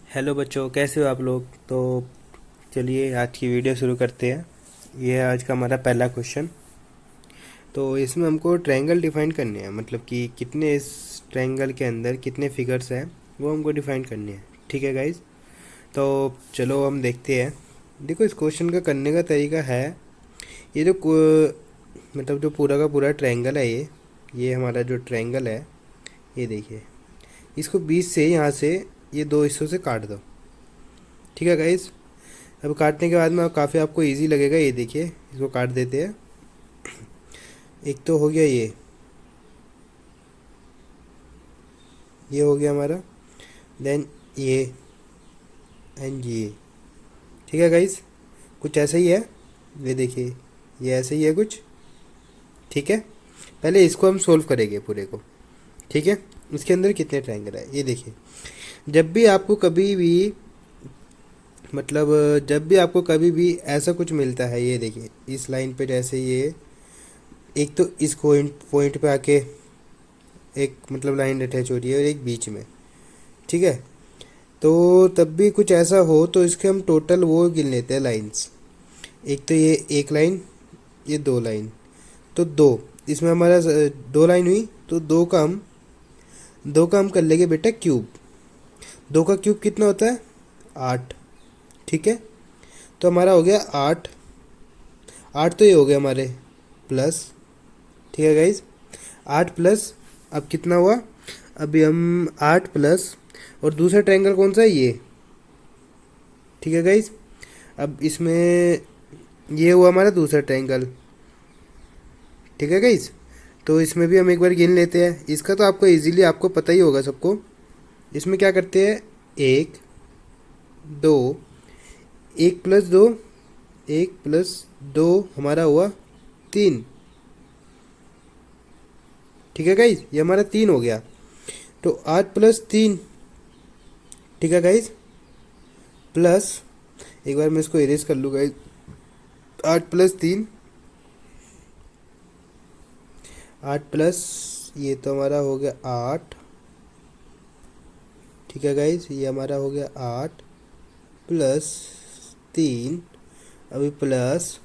Hello बच्चों, कैसे हो आप लोग। तो चलिए आज की वीडियो शुरू करते हैं। ये है आज का हमारा पहला क्वेश्चन। तो इसमें हमको ट्रायंगल डिफाइन करने हैं, मतलब कि कितने इस ट्रायंगल के अंदर कितने फिगर्स हैं वो हमको डिफाइन करने हैं। ठीक है गाइज। तो चलो हम देखते हैं। देखो, इस क्वेश्चन का करने का तरीका है, ये जो मतलब जो पूरा का पूरा ट्रायंगल है, ये हमारा जो ट्रायंगल है, ये देखिए, इसको बीच से यहाँ से ये दो हिस्सों से काट दो। ठीक है गाइज। अब काटने के बाद में काफ़ी आपको इजी लगेगा। ये देखिए, इसको काट देते हैं। एक तो हो गया ये हो गया हमारा। देन ये एंड ये। ठीक है गाइस, कुछ ऐसा ही है। ये देखिए, ये ऐसे ही है कुछ। ठीक है, पहले इसको हम सोल्व करेंगे पूरे को। ठीक है, इसके अंदर कितने ट्रायंगल है ये देखिए। जब भी आपको कभी भी मतलब जब भी आपको कभी भी ऐसा कुछ मिलता है, ये देखिए इस लाइन पे, जैसे ये एक तो इस पॉइंट पॉइंट पे आके एक मतलब लाइन अटैच हो रही है और एक बीच में। ठीक है, तो तब भी कुछ ऐसा हो तो इसके हम टोटल वो गिन लेते हैं लाइंस। एक तो ये एक लाइन, ये दो लाइन, तो दो, इसमें हमारा दो लाइन हुई। तो दो का हम कर लेंगे बेटा क्यूब। दो का क्यूब कितना होता है? 8। ठीक है, तो हमारा हो गया 8। 8 तो ये हो गया हमारे प्लस। ठीक है गाइज, 8 प्लस, अब कितना हुआ? अभी हम 8 प्लस, और दूसरा ट्रायंगल कौन सा है? ये। ठीक है गाइज, अब इसमें ये हुआ हमारा दूसरा ट्रायंगल। ठीक है गाइज, तो इसमें भी हम एक बार गिन लेते हैं। इसका तो आपको इजीली आपको पता ही होगा सबको। इसमें क्या करते हैं? एक, दो, एक प्लस दो, एक प्लस दो हमारा हुआ 3। ठीक है गाइज, ये हमारा 3 हो गया। तो 8 + 3। ठीक है गाइज, प्लस, एक बार मैं इसको इरेज कर लूँ गाइज। 8 + 3, 8 प्लस, ये तो हमारा हो गया 8। ठीक है गाइज, ये हमारा हो गया 8 प्लस 3। अभी प्लस,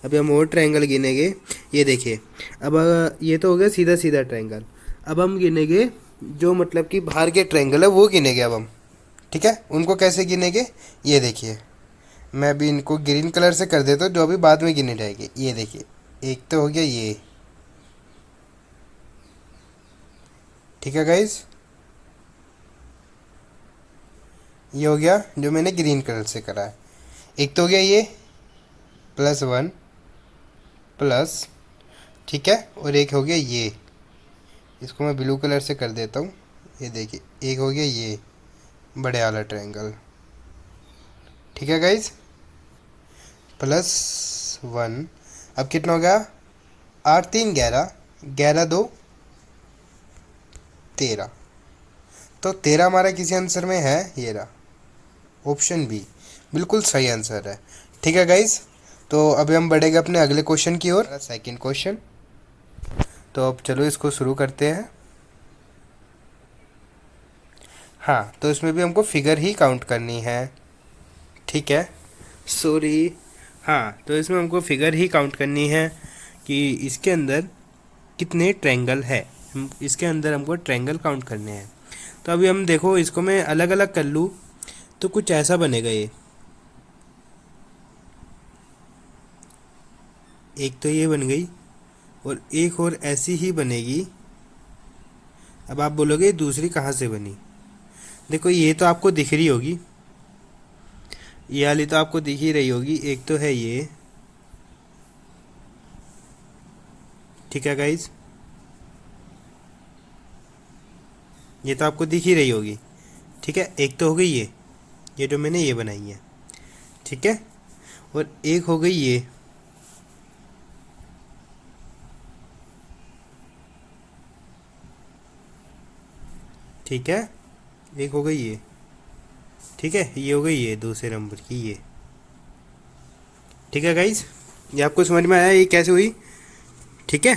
अभी हम और ट्रायंगल गिनेंगे। ये देखिए, अब ये तो हो गया सीधा सीधा ट्रायंगल। अब हम गिनेंगे जो मतलब कि बाहर के ट्रायंगल है वो गिनेंगे अब हम। ठीक है, उनको कैसे गिनेंगे? ये देखिए, मैं अभी इनको ग्रीन कलर से कर देता हूँ, जो अभी बाद में गिने जाएंगे। ये देखिए, एक तो हो गया ये। ठीक है गाइज, ये हो गया जो मैंने ग्रीन कलर से करा है। एक तो हो गया ये +1 प्लस। ठीक है, और एक हो गया ये, इसको मैं ब्लू कलर से कर देता हूँ। ये देखिए, एक हो गया ये बड़े वाला ट्रायंगल। ठीक है गाइज, +1। अब कितना हो गया? 8 × 3 = 11, 11 × 2 = 13। तो 13 हमारा किसी आंसर में है, ये रहा ऑप्शन बी, बिल्कुल सही आंसर है। ठीक है गाइज, तो अभी हम बढ़ेंगे अपने अगले क्वेश्चन की ओर, सेकंड क्वेश्चन। तो अब चलो इसको शुरू करते हैं। हाँ, तो इसमें भी हमको फिगर ही काउंट करनी है। ठीक है, सॉरी। हाँ, तो इसमें हमको फिगर ही काउंट करनी है कि इसके अंदर कितने ट्रायंगल है। इसके अंदर हमको ट्रायंगल काउंट करने हैं। तो अभी हम देखो, इसको मैं अलग अलग कर लूँ तो कुछ ऐसा बनेगा। ये एक तो ये बन गई, और एक और ऐसी ही बनेगी। अब आप बोलोगे दूसरी कहाँ से बनी? देखो, ये तो आपको दिख रही होगी, ये वाली तो आपको दिख ही रही होगी। एक तो है ये। ठीक है गाइज, ये तो आपको दिख ही रही होगी। ठीक है, एक तो हो गई ये जो मैंने ये बनाई है। ठीक है, और एक हो गई ये। ठीक है, एक हो गई ये। ठीक है, ये हो गई ये दूसरे नंबर की ये। ठीक है गाइज, ये आपको समझ में आया ये कैसे हुई? ठीक है,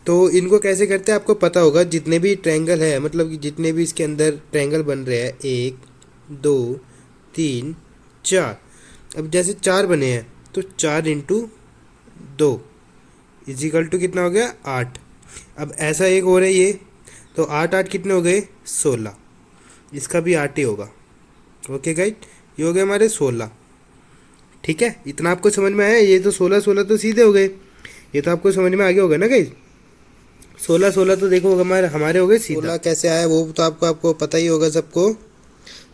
तो इनको कैसे करते हैं आपको पता होगा। जितने भी ट्रायंगल है, मतलब कि जितने भी इसके अंदर ट्रायंगल बन रहे हैं, 1 दो, तीन, चार। अब जैसे चार बने हैं तो 4 × 2 इजिकल टू कितना हो गया 8। अब ऐसा एक और है ये, तो 8 8 कितने हो गए 16। इसका भी 8 ही होगा। ओके गाइड, ये हो गए हमारे 16। ठीक है, इतना आपको समझ में आया। ये तो 16 16 तो सीधे हो गए, ये तो आपको समझ में आ गया होगा ना गाइज। 16 16 तो देखो हमारे हमारे हो गए सीधा। 16 कैसे आया वो तो आपको आपको पता ही होगा सबको।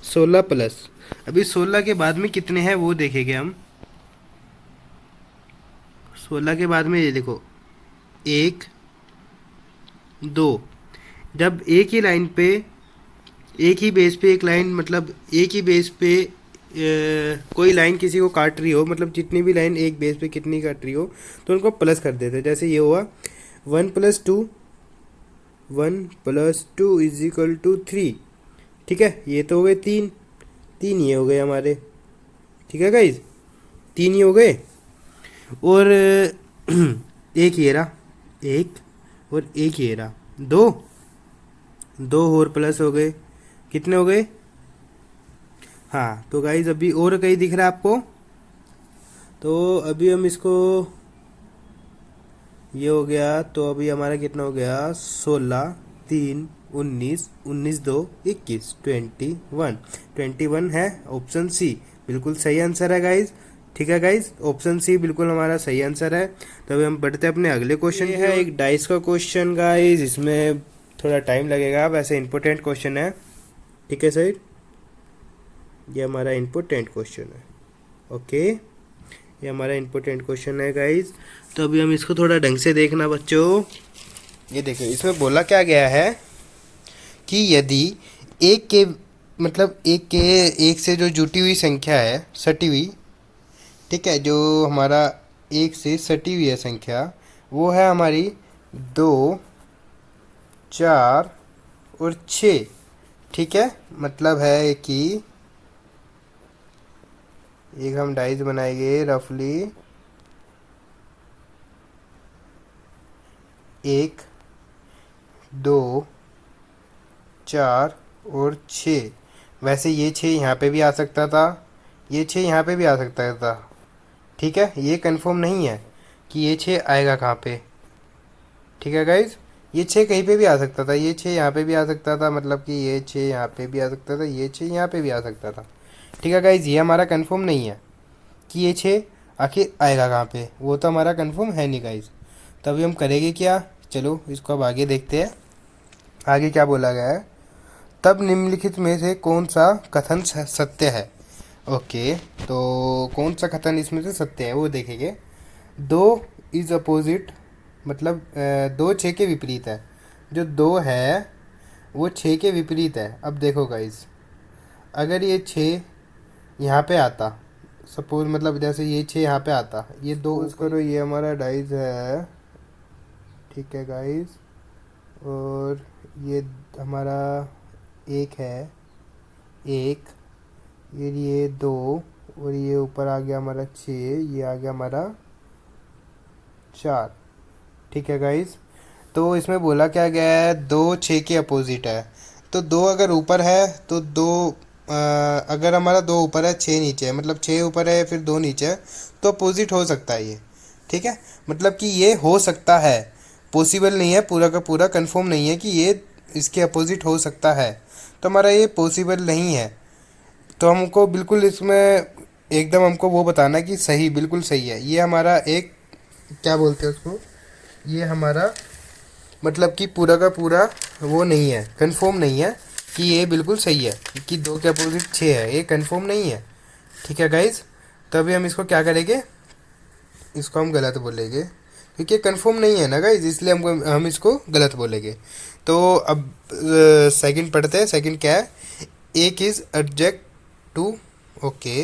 16 प्लस, अभी 16 के बाद में कितने हैं वो देखेंगे हम। 16 के बाद में ये देखो, एक, दो। जब एक ही लाइन पे, एक ही बेस पे एक लाइन, मतलब एक ही बेस पे कोई लाइन किसी को काट रही हो, मतलब जितनी भी लाइन एक बेस पे कितनी काट रही हो, तो उनको प्लस कर देते हैं। जैसे ये हुआ 1 + 2, 1 + 2 = 3। ठीक है, ये तो हो गए तीन, तीन ये हो गए हमारे। ठीक है गाइज, तीन ही हो गए। और एक ये रहा, एक, और एक ये रहा, दो, दो और प्लस हो गए, कितने हो गए। हाँ तो गाइज अभी और कहीं दिख रहा है आपको, तो अभी हम इसको, ये हो गया तो अभी हमारा कितना हो गया 16, 3, 19, 19 2 21, 21। 21 है ऑप्शन सी, बिल्कुल सही आंसर है गाइज। ठीक है गाइज, ऑप्शन सी बिल्कुल हमारा सही आंसर है। तो अभी हम बढ़ते हैं अपने अगले क्वेश्चन। ये है एक डाइस का क्वेश्चन गाइज, इसमें थोड़ा टाइम लगेगा, वैसे इंपॉर्टेंट क्वेश्चन है। ठीक है सर, ये हमारा इम्पोर्टेंट क्वेश्चन है। ओके, ये हमारा इम्पोर्टेंट क्वेश्चन है गाइज। तो अभी हम इसको थोड़ा ढंग से देखना बच्चों। ये देखो इसमें बोला क्या गया है कि यदि एक के, मतलब एक के, एक से जो जुटी हुई संख्या है, सटी हुई, ठीक है, जो हमारा एक से सटी हुई है संख्या, वो है हमारी 2, 4 और 6। ठीक है, मतलब है कि एक हम डाइस बनाएंगे रफली, 1, 2, 4 और 6। वैसे ये 6 यहाँ पे भी आ सकता था, ये 6 यहाँ पे भी आ सकता था। ठीक है, ये कंफर्म नहीं है कि ये 6 आएगा कहाँ पे। ठीक है गाइज, ये 6 कहीं पे भी आ सकता था, ये 6 यहाँ पे भी आ सकता था, मतलब कि ये 6 यहाँ पे भी आ सकता था, ये 6 यहाँ पे भी आ सकता था। ठीक है गाइज, ये हमारा कंफर्म नहीं है कि ये 6 आखिर आएगा कहाँ पे, वो तो हमारा कंफर्म है नहीं गाइज। तभी हम करेंगे क्या, चलो इसको अब आगे देखते हैं। आगे क्या बोला गया है, तब निम्नलिखित में से कौन सा कथन सत्य है। ओके, तो कौन सा कथन इसमें से सत्य है वो देखेंगे। दो इज अपोजिट, मतलब दो छः के विपरीत है। जो दो है वो छः के विपरीत है। अब देखो गाइस, अगर ये छः यहाँ पे आता, सपोज मतलब जैसे ये 6 यहाँ पे आता, ये दो करो, ये हमारा डाइस है। ठीक है गाइस, और ये हमारा एक है, एक, ये दो, और ये ऊपर आ गया हमारा 6, ये आ गया हमारा 4। ठीक है गाइस, तो इसमें बोला क्या गया है, दो 6 के अपोजिट है। तो दो अगर ऊपर है तो दो, अगर हमारा दो ऊपर है 6 नीचे है, मतलब 6 ऊपर है फिर दो नीचे है, तो अपोजिट हो सकता है ये। ठीक है, मतलब कि ये हो सकता है, पॉसिबल नहीं है, पूरा का पूरा कंफर्म नहीं है कि ये इसके अपोजिट हो सकता है। तो हमारा ये पॉसिबल नहीं है। तो हमको बिल्कुल इसमें एकदम हमको वो बताना कि सही, बिल्कुल सही है। ये हमारा एक, क्या बोलते हैं उसको, ये हमारा मतलब कि पूरा का पूरा वो नहीं है, कंफर्म नहीं है कि ये बिल्कुल सही है कि दो के अपोजिट 6 है, ये कंफर्म नहीं है। ठीक है गाइज, तभी हम इसको क्या करेंगे, इसको हम गलत बोलेंगे, क्योंकि कंफर्म नहीं है ना गाइज, इसलिए हम इसको गलत बोलेंगे। तो अब सेकंड पढ़ते हैं। सेकंड क्या है, एक इज एडजेक्ट टू। ओके,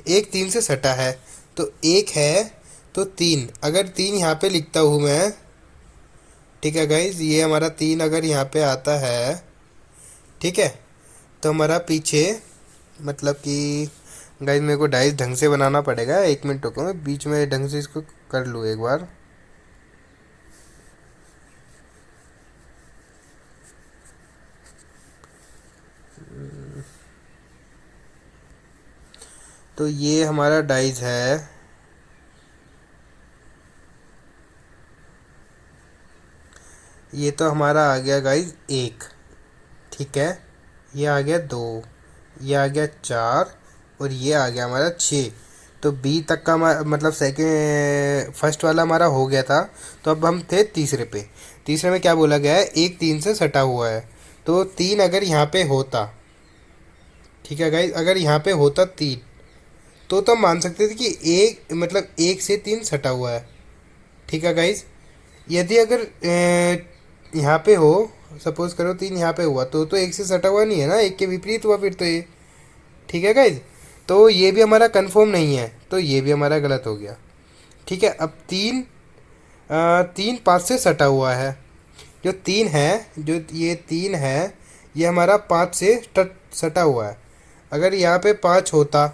एक 3 से सटा है, तो एक है तो 3, अगर 3 यहाँ पे लिखता हूँ मैं। ठीक है गाइज, ये हमारा 3 अगर यहाँ पे आता है, ठीक है, तो हमारा पीछे, मतलब कि गाइज मेरे को डाइस ढंग से बनाना पड़ेगा, 1 मिनट रुको, मैं बीच में ढंग से इसको कर लूँ एक बार। तो ये हमारा डाइज है, ये तो हमारा आ गया गाइज एक, ठीक है, ये आ गया दो, ये आ गया चार, और ये आ गया हमारा छः। तो बी तक का मतलब सेकेंड फर्स्ट वाला हमारा हो गया था। तो अब हम थे तीसरे पे। तीसरे में क्या बोला गया है, एक तीन से सटा हुआ है। तो तीन अगर यहाँ पे होता, ठीक है गाइज, अगर यहाँ पे होता तीन, तो हम मान सकते थे कि एक मतलब एक से तीन सटा हुआ है, ठीक है गाइज। यदि अगर यहाँ पे हो, सपोज करो तीन यहाँ पे हुआ, तो एक से सटा हुआ नहीं है ना, एक के विपरीत हुआ फिर तो ये, ठीक है गाइज। तो ये भी हमारा कंफर्म नहीं है, तो ये भी हमारा गलत हो गया, ठीक है। अब तीन तीन पाँच से सटा हुआ है, जो तीन है, जो ये तीन है, ये हमारा पाँच से सटा हुआ है। अगर यहाँ पे पाँच होता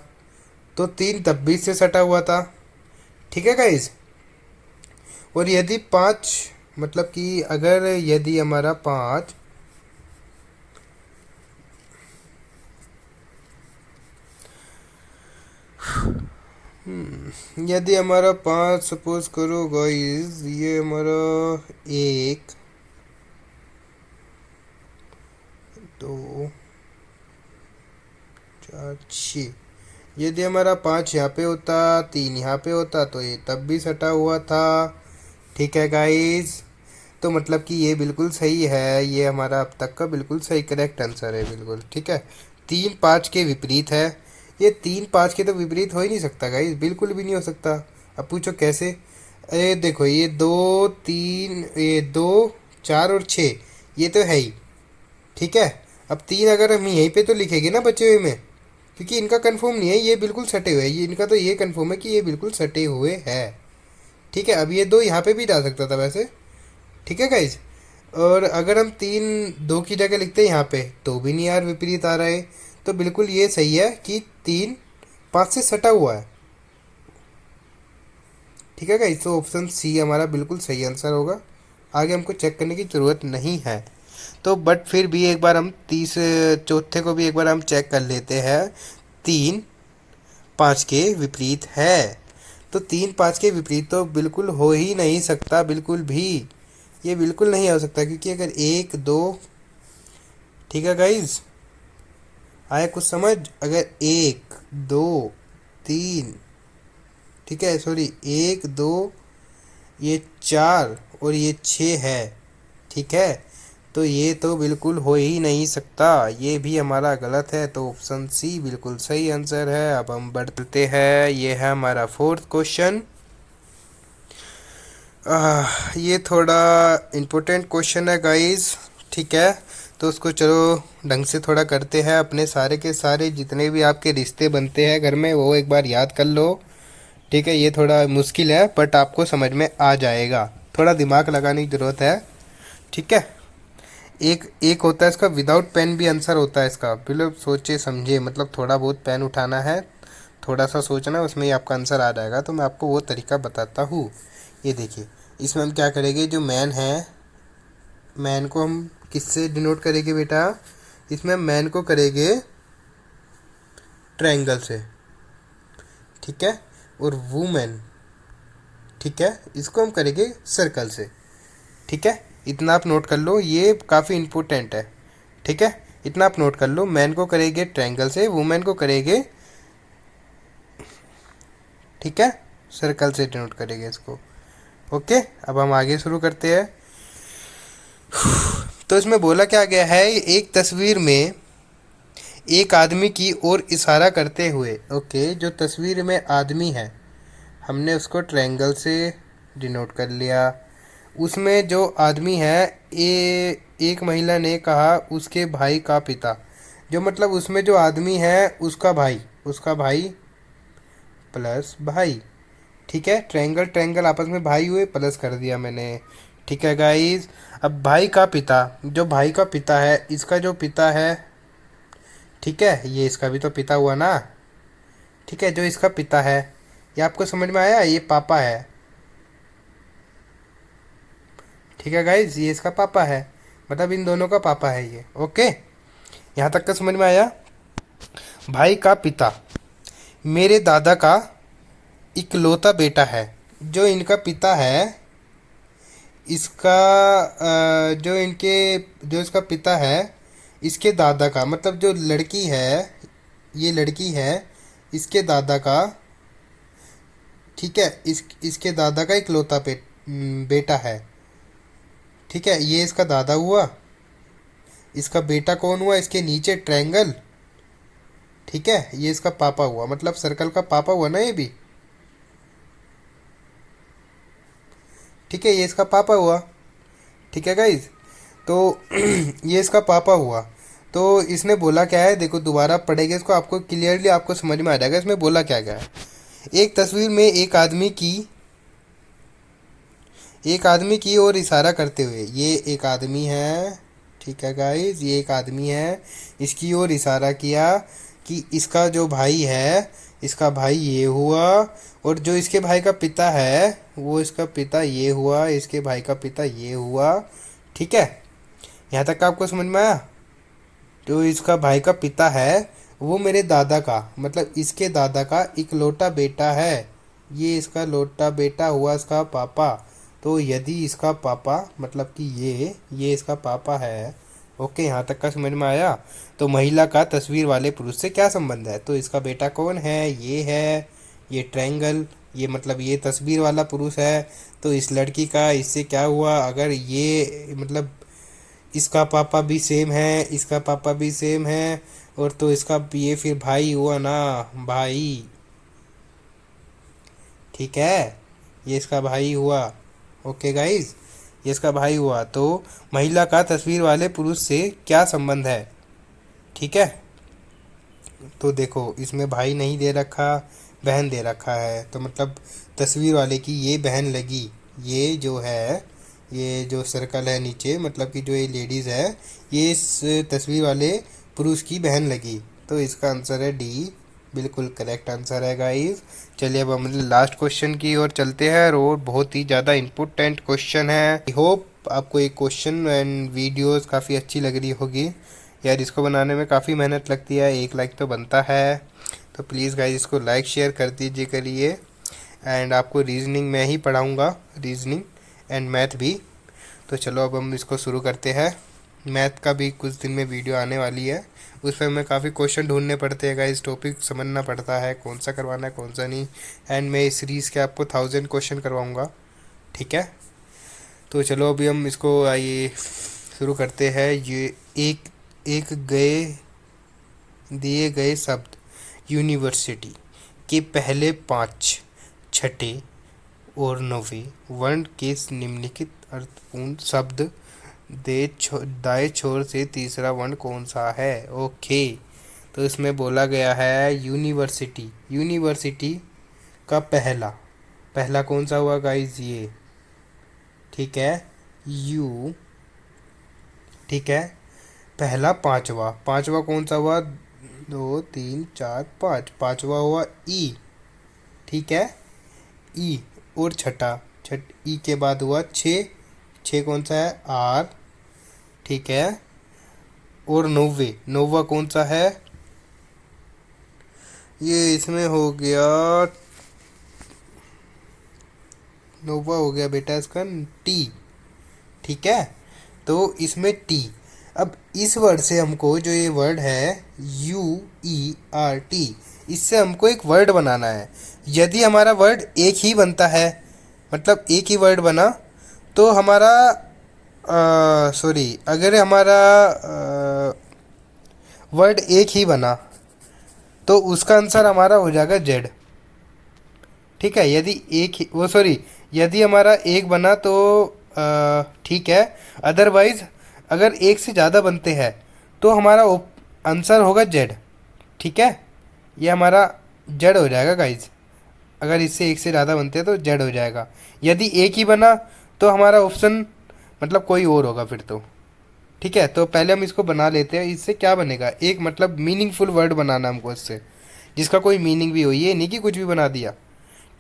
तो तीन तब भी से सटा हुआ था, ठीक है गाइज। और यदि पाँच मतलब कि अगर यदि हमारा पाँच यदि हमारा पाँच सपोज करो गाइस, ये हमारा एक दो चार छः, यदि हमारा पाँच यहाँ पे होता, तीन यहाँ पे होता, तो ये तब भी सटा हुआ था, ठीक है गाइस। तो मतलब कि ये बिल्कुल सही है, ये हमारा अब तक का बिल्कुल सही करेक्ट आंसर है, बिल्कुल ठीक है। तीन पाँच के विपरीत है, ये तीन पाँच के तो विपरीत हो ही नहीं सकता गाइस, बिल्कुल भी नहीं हो सकता। अब पूछो कैसे। अरे देखो, ये दो तीन, ये दो चार और छः, ये तो है ही, ठीक है। अब तीन अगर हम यहीं पे तो लिखेंगे ना बचे हुए में, क्योंकि इनका कंफर्म नहीं है, ये बिल्कुल सटे हुए हैं, ये इनका तो ये कंफर्म है कि ये बिल्कुल सटे हुए हैं, ठीक है। अब ये दो यहाँ पे भी डाल सकता था वैसे, ठीक है गाइज। और अगर हम तीन दो की जगह लिखते हैं यहाँ पे, तो भी नहीं यार, विपरीत आ रहा है। तो बिल्कुल ये सही है कि तीन पाँच से सटा हुआ है, ठीक है गाइज। तो ऑप्शन सी हमारा बिल्कुल सही आंसर होगा, आगे हमको चेक करने की ज़रूरत नहीं है। तो बट फिर भी एक बार हम चौथे को भी एक बार हम चेक कर लेते हैं। तीन पाँच के विपरीत है, तो तीन पाँच के विपरीत तो बिल्कुल हो ही नहीं सकता, बिल्कुल भी, ये बिल्कुल नहीं हो सकता, क्योंकि अगर एक दो, ठीक है गाइज, आया कुछ समझ। अगर एक दो तीन, ठीक है, सॉरी, एक दो, ये चार और ये छः है, ठीक है, तो ये तो बिल्कुल हो ही नहीं सकता, ये भी हमारा गलत है। तो ऑप्शन सी बिल्कुल सही आंसर है। अब हम बढ़ते हैं, ये है हमारा फोर्थ क्वेश्चन। ये थोड़ा इम्पोर्टेंट क्वेश्चन है गाइस, ठीक है। तो उसको चलो ढंग से थोड़ा करते हैं। अपने सारे के सारे जितने भी आपके रिश्ते बनते हैं घर में, वो एक बार याद कर लो, ठीक है। ये थोड़ा मुश्किल है बट आपको समझ में आ जाएगा, थोड़ा दिमाग लगाने की ज़रूरत है, ठीक है। एक एक होता है इसका विदाउट पेन भी आंसर होता है इसका, बिल्कुल सोचे समझे, मतलब थोड़ा बहुत पेन उठाना है, थोड़ा सा सोचना, उसमें ही आपका आंसर आ जाएगा। तो मैं आपको वो तरीका बताता हूँ। ये देखिए, इसमें हम क्या करेंगे, जो मैन है, मैन को हम किससे डिनोट करेंगे बेटा, इसमें हम मैन को करेंगे ट्रायंगल से, ठीक है। और वुमेन, ठीक है, इसको हम करेंगे सर्कल से, ठीक है। इतना आप नोट कर लो, ये काफ़ी इम्पोर्टेंट है, ठीक है। इतना आप नोट कर लो, मैन को करेंगे ट्रायंगल से, वुमेन को करेंगे, ठीक है, सर्कल से डिनोट करेंगे इसको, ओके। अब हम आगे शुरू करते हैं। तो इसमें बोला क्या गया है, एक तस्वीर में एक आदमी की ओर इशारा करते हुए, ओके, जो तस्वीर में आदमी है हमने उसको ट्रायंगल से डिनोट कर लिया। उसमें जो आदमी है, ये एक महिला ने कहा उसके भाई का पिता, जो मतलब उसमें जो आदमी है उसका भाई प्लस भाई, ठीक है। ट्रायंगल ट्रायंगल आपस में भाई हुए, प्लस कर दिया मैंने, ठीक है गाइस। अब भाई का पिता, जो भाई का पिता है, इसका जो पिता है, ठीक है, ये इसका भी तो पिता हुआ ना, ठीक है। जो इसका पिता है, ये आपको समझ में आया, ये पापा है, ठीक है गाइस, ये इसका पापा है, मतलब इन दोनों का पापा है ये, ओके। यहाँ तक का समझ में आया। भाई का पिता मेरे दादा का इकलौता बेटा है। जो इनका पिता है, इसका जो इसका पिता है, इसके दादा का, मतलब जो लड़की है, ये लड़की है, इसके दादा का, ठीक है, इसके दादा का इकलौता बेटा है। ठीक है, ये इसका दादा हुआ। इसका बेटा कौन हुआ? इसके नीचे ट्रायंगल। ठीक है, ये इसका पापा हुआ, मतलब सर्कल का पापा हुआ ना ये भी। ठीक है, ये इसका पापा हुआ। ठीक है गाइज, तो ये इसका पापा हुआ। तो इसने बोला क्या है, देखो दोबारा पढ़ेंगे इसको, आपको क्लियरली आपको समझ में आ जाएगा इसमें बोला क्या गया है। एक तस्वीर में एक आदमी की ओर इशारा करते हुए, ये एक आदमी है, ठीक है गाइस, ये एक आदमी है, इसकी ओर इशारा किया कि इसका जो भाई है, इसका भाई ये हुआ, और जो इसके भाई का पिता है वो इसका पिता ये हुआ, इसके भाई का पिता ये हुआ। ठीक है, यहाँ तक का आपको समझ में आया? जो इसका भाई का पिता है वो मेरे दादा का, मतलब इसके दादा का इकलौता बेटा है। ये इसका लौटा बेटा हुआ इसका पापा। तो यदि इसका पापा, मतलब कि ये इसका पापा है। ओके, यहाँ तक का समझ में आया? तो महिला का तस्वीर वाले पुरुष से क्या संबंध है? तो इसका बेटा कौन है? ये है, ये ट्रायंगल, ये मतलब ये तस्वीर वाला पुरुष है। तो इस लड़की का इससे क्या हुआ? अगर ये मतलब इसका पापा भी सेम है, इसका पापा भी सेम है, और तो इसका ये फिर भाई हुआ ना, भाई। ठीक है, ये इसका भाई हुआ। ओके गाइस, ये इसका भाई हुआ। तो महिला का तस्वीर वाले पुरुष से क्या संबंध है? ठीक है, तो देखो इसमें भाई नहीं दे रखा, बहन दे रखा है, तो मतलब तस्वीर वाले की ये बहन लगी। ये जो है, ये जो सर्कल है नीचे, मतलब कि जो ये लेडीज़ है, ये इस तस्वीर वाले पुरुष की बहन लगी। तो इसका आंसर है डी, बिल्कुल करेक्ट आंसर है गाइस। चलिए अब हम लास्ट क्वेश्चन की ओर चलते हैं, और बहुत ही ज़्यादा इम्पोर्टेंट क्वेश्चन है। आई होप आपको ये क्वेश्चन एंड वीडियोस काफ़ी अच्छी लग रही होगी। यार इसको बनाने में काफ़ी मेहनत लगती है, एक लाइक तो बनता है। तो प्लीज़ गाइस इसको लाइक शेयर कर दीजिए करिए। एंड आपको रीजनिंग मैं ही पढ़ाऊँगा, रीजनिंग एंड मैथ भी। तो चलो अब हम इसको शुरू करते हैं। मैथ का भी कुछ दिन में वीडियो आने वाली है, उस पर हमें काफ़ी क्वेश्चन ढूंढने पड़ते हैं गाइस, टॉपिक समझना पड़ता है कौन सा करवाना है कौन सा नहीं। एंड मैं इस सीरीज़ के आपको 1000 क्वेश्चन करवाऊँगा। ठीक है, तो चलो अभी हम इसको आइए शुरू करते हैं। ये एक एक गए दिए गए शब्द यूनिवर्सिटी के पहले 5, छठे और 9वें वर्ण के निम्नलिखित अर्थपूर्ण शब्द दाएं छोर से तीसरा वर्ण कौन सा है? ओके, तो इसमें बोला गया है यूनिवर्सिटी। यूनिवर्सिटी का पहला पहला कौन सा हुआ गाइस? ये, ठीक है, यू। ठीक है, पहला पांचवा, पांचवा कौन सा हुआ? 2 3 4 5, पांचवा हुआ ई। ठीक है, ई। और छठा, ई के बाद हुआ 6, 6 कौन सा है? आर। ठीक है, और 9वें, 9वां कौन सा है? ये इसमें हो गया, 9वां हो गया बेटा इसका टी। ठीक है, तो इसमें टी। अब इस वर्ड से हमको, जो ये वर्ड है UERT, इससे हमको एक वर्ड बनाना है। यदि हमारा वर्ड एक ही बनता है, मतलब एक ही वर्ड बना, तो हमारा सॉरी, अगर हमारा वर्ड एक ही बना तो उसका आंसर हमारा हो जाएगा जेड। ठीक है, यदि एक ही वो सॉरी यदि हमारा एक बना तो ठीक है, अदरवाइज अगर एक से ज़्यादा बनते हैं तो हमारा आंसर होगा जेड। ठीक है, ये हमारा जेड हो जाएगा गाइज। अगर इससे एक से ज़्यादा बनते हैं तो जेड हो जाएगा। यदि एक ही बना तो हमारा ऑप्शन मतलब कोई और होगा फिर तो। ठीक है, तो पहले हम इसको बना लेते हैं। इससे क्या बनेगा? एक मतलब मीनिंगफुल वर्ड बनाना हमको इससे, जिसका कोई मीनिंग भी हो, ये नहीं कि कुछ भी बना दिया।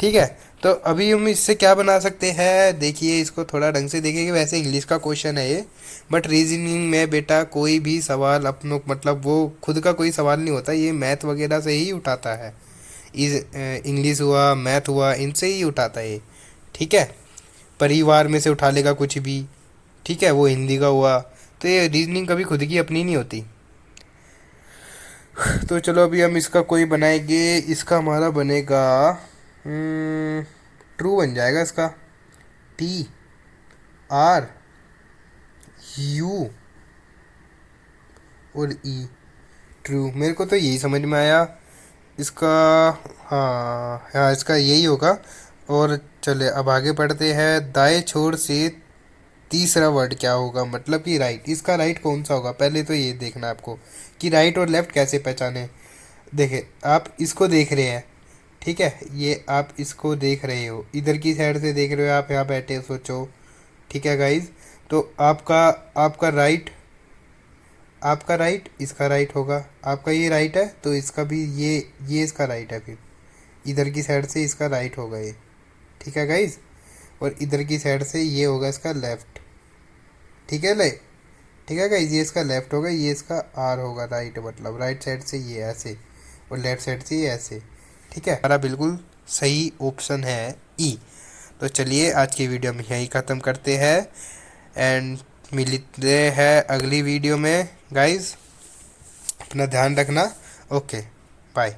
ठीक है, तो अभी हम इससे क्या बना सकते हैं? देखिए इसको थोड़ा ढंग से देखिए। वैसे इंग्लिश का क्वेश्चन है ये, बट रीजनिंग में बेटा कोई भी सवाल अपनों मतलब वो खुद का कोई सवाल नहीं होता, ये मैथ वगैरह से ही उठाता है। इंग्लिश हुआ, मैथ हुआ, इनसे ही उठाता है ये। ठीक है, परिवार में से उठा लेगा कुछ भी। ठीक है, वो हिंदी का हुआ। तो ये रीजनिंग कभी खुद की अपनी नहीं होती। तो चलो अभी हम इसका कोई बनाएंगे। इसका हमारा बनेगा ट्रू बन जाएगा इसका। TRU और ई, ट्रू। मेरे को तो यही समझ में आया इसका। हाँ हाँ, इसका यही होगा। और चले अब आगे बढ़ते हैं। दाएं छोर से तीसरा वर्ड क्या होगा, मतलब कि राइट। इसका राइट कौन सा होगा, पहले तो ये देखना है आपको कि राइट और लेफ्ट कैसे पहचाने। देखिए, आप इसको देख रहे हैं। ठीक है, ये आप इसको देख रहे हो, इधर की साइड से देख रहे हो, आप यहाँ बैठे हो, सोचो। ठीक है गाइज, तो आपका आपका राइट, आपका राइट इसका राइट होगा। आपका ये राइट है तो इसका भी ये इसका राइट है। फिर इधर की साइड से इसका राइट होगा ये। ठीक है गाइज, और इधर की साइड से ये होगा इसका लेफ्ट। ठीक है ले, ठीक है गाइज, ये इसका लेफ्ट होगा, ये इसका आर होगा राइट, मतलब राइट साइड से ये ऐसे और लेफ्ट साइड से ये ऐसे। ठीक है, हमारा बिल्कुल सही ऑप्शन है ई। तो चलिए आज की वीडियो में यही ख़त्म करते हैं एंड मिलते हैं अगली वीडियो में। गाइज अपना ध्यान रखना। Okay, bye.